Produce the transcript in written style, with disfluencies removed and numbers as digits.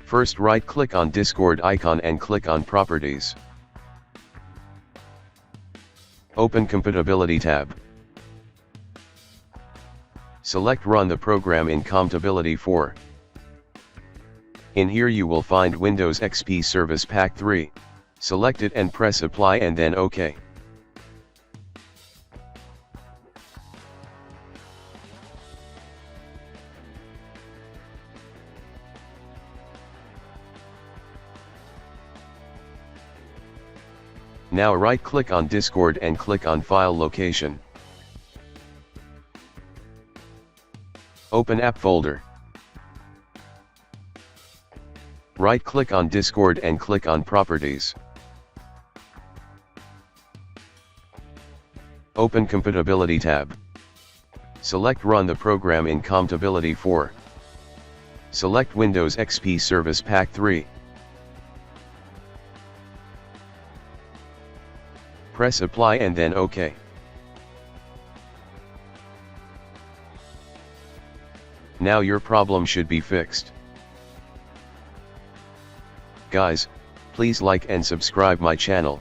First right-click on Discord icon and click on Properties. Open Compatibility tab. Select Run the program in Compatibility 4. In here you will find Windows XP Service Pack 3. Select it and press Apply and then OK. Now right-click on Discord and click on File Location. Open App folder. Right-click on Discord and click on Properties. Open Compatibility tab. Select Run the program in Compatibility 4. Select Windows XP Service Pack 3. Press Apply and then OK. Now your problem should be fixed. Guys, please like and subscribe my channel.